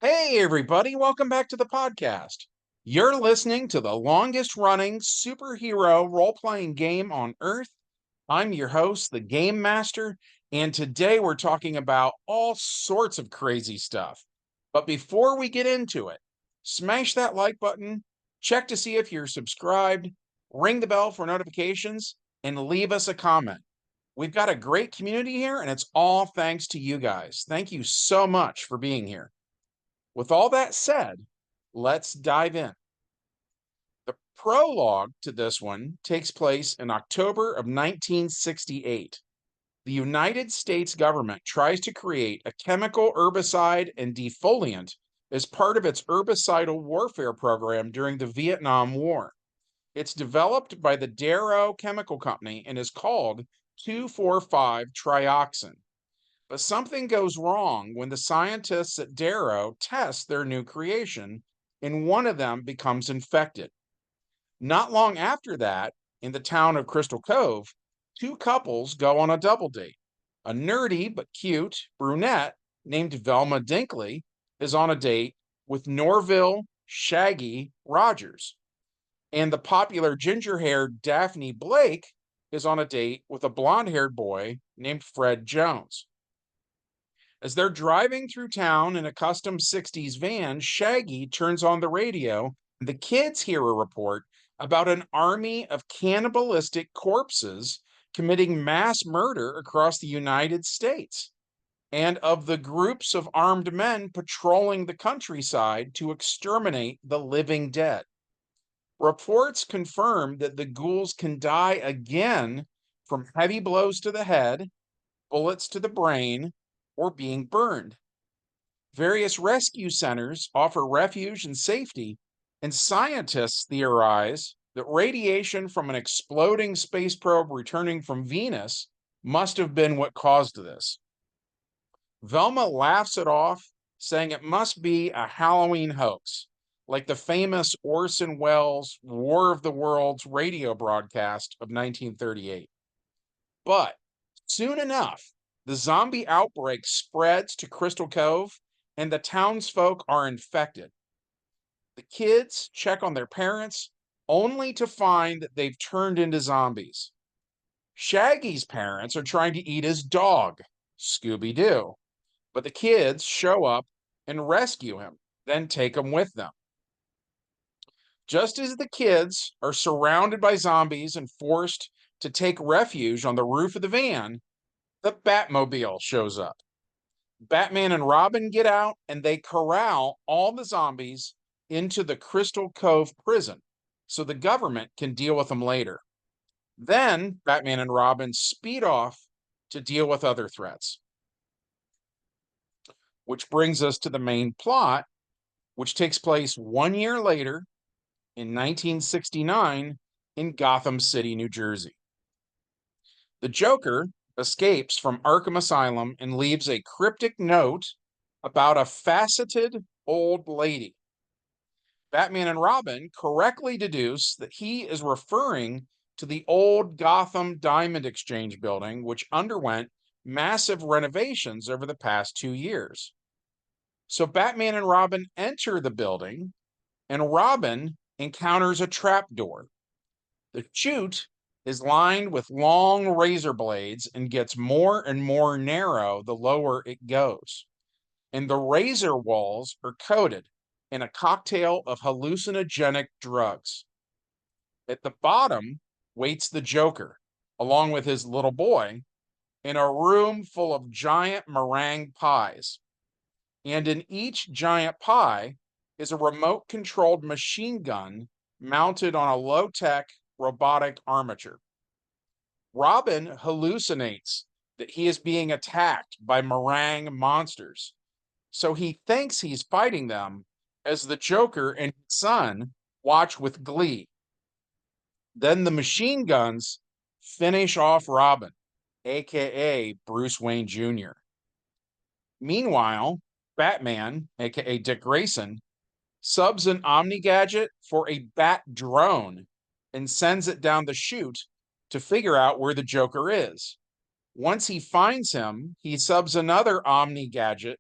Hey, everybody, welcome back to the podcast. You're listening to the longest running superhero role playing game on Earth. I'm your host, the Game Master, and today we're talking about all sorts of crazy stuff. But before we get into it, smash that like button, check to see if you're subscribed, ring the bell for notifications, and leave us a comment. We've got a great community here, and it's all thanks to you guys. Thank you so much for being here. With all that said, let's dive in. The prologue to this one takes place in October of 1968. The United States government tries to create a chemical herbicide and defoliant as part of its herbicidal warfare program during the Vietnam War. It's developed by the Darrow Chemical Company and is called 2,4,5-trioxin. But something goes wrong when the scientists at Darrow test their new creation, and one of them becomes infected. Not long after that, in the town of Crystal Cove, two couples go on a double date. A nerdy but cute brunette named Velma Dinkley is on a date with Norville Shaggy Rogers, and the popular ginger-haired Daphne Blake is on a date with a blonde-haired boy named Fred Jones. As they're driving through town in a custom 60s van, Shaggy turns on the radio, and the kids hear a report about an army of cannibalistic corpses committing mass murder across the United States, and of the groups of armed men patrolling the countryside to exterminate the living dead. Reports confirm that the ghouls can die again from heavy blows to the head, bullets to the brain, or being burned. Various rescue centers offer refuge and safety, and scientists theorize that radiation from an exploding space probe returning from Venus must have been what caused this. Velma laughs it off, saying it must be a Halloween hoax, like the famous Orson Welles' War of the Worlds radio broadcast of 1938. But soon enough, the zombie outbreak spreads to Crystal Cove, and the townsfolk are infected. The kids check on their parents, only to find that they've turned into zombies. Shaggy's parents are trying to eat his dog, Scooby Doo, but the kids show up and rescue him, then take him with them. Just as the kids are surrounded by zombies and forced to take refuge on the roof of the van, the Batmobile shows up. Batman and Robin get out and they corral all the zombies into the Crystal Cove prison so the government can deal with them later. Then Batman and Robin speed off to deal with other threats. Which brings us to the main plot, which takes place 1 year later in 1969 in Gotham City, New Jersey. The Joker escapes from Arkham Asylum and leaves a cryptic note about a faceted old lady. Batman and Robin correctly deduce that he is referring to the old Gotham Diamond Exchange building, which underwent massive renovations over the past 2 years. So Batman and Robin enter the building, and Robin encounters a trapdoor. The chute is lined with long razor blades and gets more and more narrow the lower it goes. And the razor walls are coated in a cocktail of hallucinogenic drugs. At the bottom waits the Joker, along with his little boy, in a room full of giant meringue pies. And in each giant pie is a remote controlled machine gun mounted on a low tech robotic armature. Robin hallucinates that he is being attacked by meringue monsters, so he thinks he's fighting them as the Joker and his son watch with glee. Then the machine guns finish off Robin, aka Bruce Wayne Jr. Meanwhile, Batman, aka Dick Grayson, subs an Omni gadget for a bat drone and sends it down the chute to figure out where the Joker is. Once he finds him, he subs another Omni gadget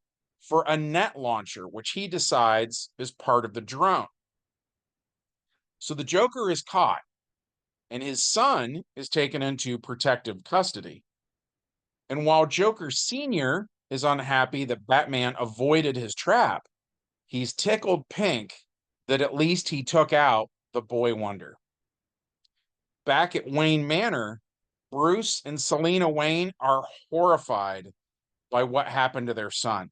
for a net launcher, which he decides is part of the drone. So the Joker is caught, and his son is taken into protective custody. And while Joker Sr. is unhappy that Batman avoided his trap, he's tickled pink that at least he took out the Boy Wonder. Back at Wayne Manor, Bruce and Selina Wayne are horrified by what happened to their son.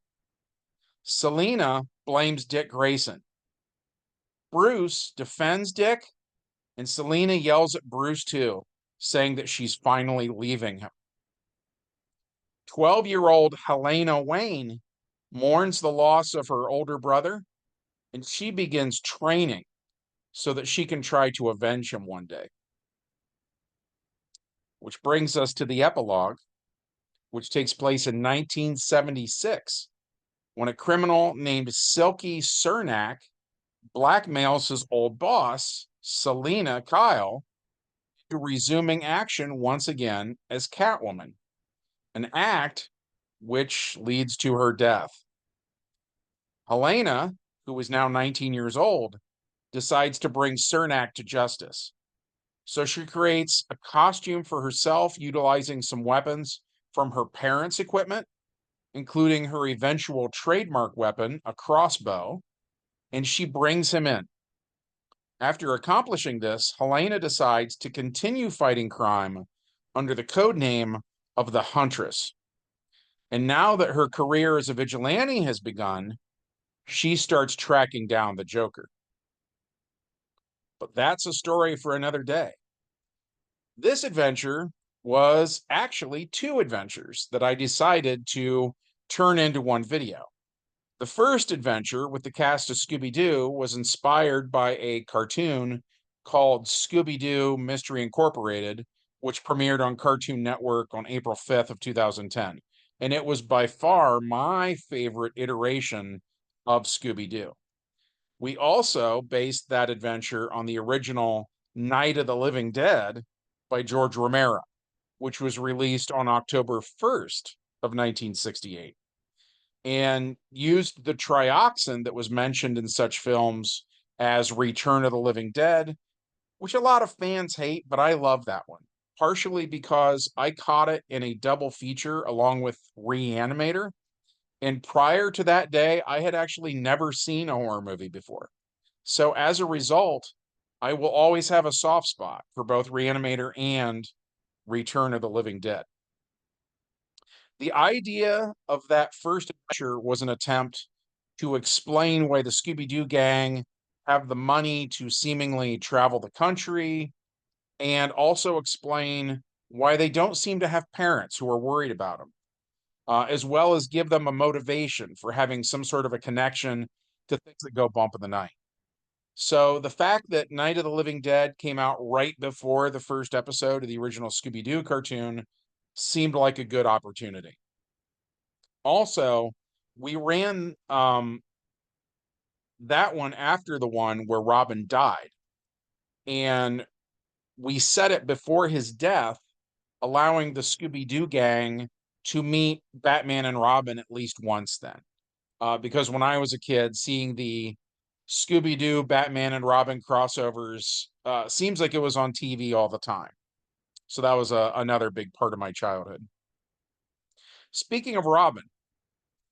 Selina blames Dick Grayson. Bruce defends Dick, and Selina yells at Bruce too, saying that she's finally leaving him. 12-year-old Helena Wayne mourns the loss of her older brother, and she begins training so that she can try to avenge him one day. Which brings us to the epilogue, which takes place in 1976, when a criminal named Silky Cernak blackmails his old boss, Selina Kyle, into resuming action once again as Catwoman, an act which leads to her death. Helena, who is now 19 years old, decides to bring Cernak to justice. So she creates a costume for herself utilizing some weapons from her parents' equipment, including her eventual trademark weapon, a crossbow, and she brings him in. After accomplishing this, Helena decides to continue fighting crime under the code name of the Huntress. And now that her career as a vigilante has begun, she starts tracking down the Joker. But that's a story for another day. This adventure was actually two adventures that I decided to turn into one video. The first adventure with the cast of Scooby-Doo was inspired by a cartoon called Scooby-Doo Mystery Incorporated, which premiered on Cartoon Network on April 5th of 2010. And it was by far my favorite iteration of Scooby-Doo. We also based that adventure on the original Night of the Living Dead by George Romero, which was released on October 1st of 1968, and used the trioxin that was mentioned in such films as Return of the Living Dead, which a lot of fans hate, but I love that one, partially because I caught it in a double feature along with Reanimator. And prior to that day, I had actually never seen a horror movie before. So as a result, I will always have a soft spot for both Reanimator and Return of the Living Dead. The idea of that first adventure was an attempt to explain why the Scooby-Doo gang have the money to seemingly travel the country, and also explain why they don't seem to have parents who are worried about them, as well as give them a motivation for having some sort of a connection to things that go bump in the night. So the fact that Night of the Living Dead came out right before the first episode of the original Scooby-Doo cartoon seemed like a good opportunity. Also, we ran that one after the one where Robin died, and we set it before his death, allowing the Scooby-Doo gang to meet Batman and Robin at least once then. Because when I was a kid, seeing the Scooby-Doo, Batman and Robin crossovers seems like it was on TV all the time. So that was another big part of my childhood. Speaking of Robin,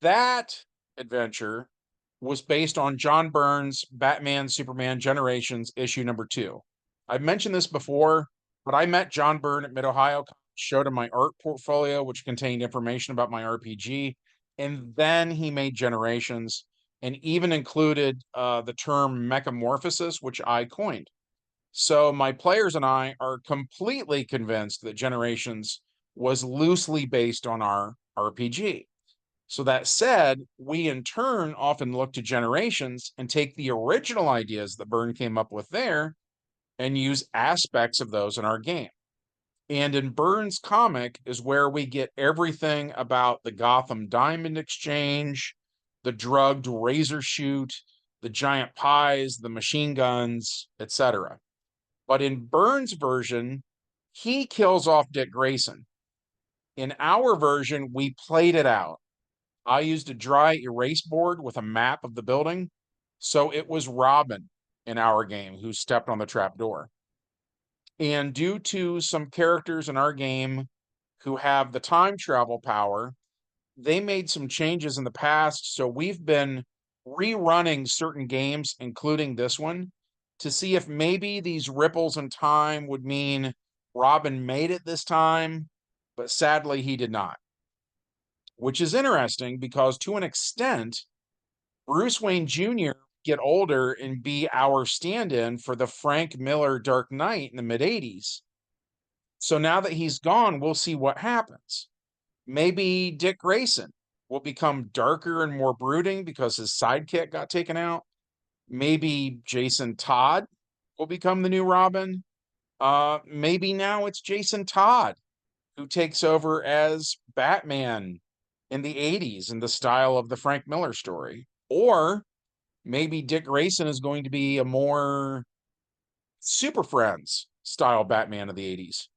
that adventure was based on John Byrne's Batman Superman Generations issue number 2. I've mentioned this before, but I met John Byrne at Mid-Ohio, showed him my art portfolio, which contained information about my RPG, and then he made Generations, and even included the term mechamorphosis, which I coined. So my players and I are completely convinced that Generations was loosely based on our RPG. So that said, we in turn often look to Generations and take the original ideas that Byrne came up with there and use aspects of those in our game. And in Byrne's comic is where we get everything about the Gotham Diamond Exchange, the drugged razor shoot, the giant pies, the machine guns, etc. But in Byrne's version, he kills off Dick Grayson. In our version, we played it out. I used a dry erase board with a map of the building, so it was Robin in our game who stepped on the trapdoor. And due to some characters in our game who have the time travel power, they made some changes in the past, so we've been rerunning certain games, including this one, to see if maybe these ripples in time would mean Robin made it this time, but sadly he did not. Which is interesting because to an extent, Bruce Wayne Jr. get older and be our stand-in for the Frank Miller Dark Knight in the mid 80s. So now that he's gone, we'll see what happens. Maybe Dick Grayson will become darker and more brooding because his sidekick got taken out. Maybe Jason Todd will become the new Robin. Maybe now it's Jason Todd who takes over as Batman in the 80s in the style of the Frank Miller story. Or maybe Dick Grayson is going to be a more Super Friends style Batman of the 80s.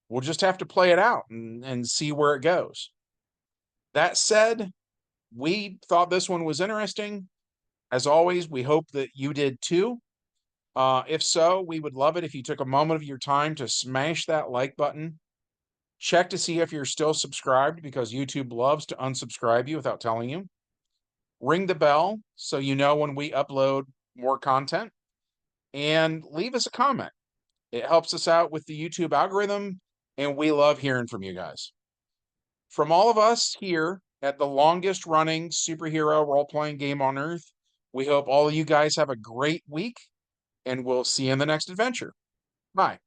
We'll just have to play it out and see where it goes. That said, we thought this one was interesting. As always, we hope that you did too. If so, we would love it if you took a moment of your time to smash that like button. Check to see if you're still subscribed because YouTube loves to unsubscribe you without telling you. Ring the bell so you know when we upload more content. And leave us a comment. It helps us out with the YouTube algorithm, and we love hearing from you guys. From all of us here at the longest running superhero role-playing game on Earth, we hope all of you guys have a great week, and we'll see you in the next adventure. Bye.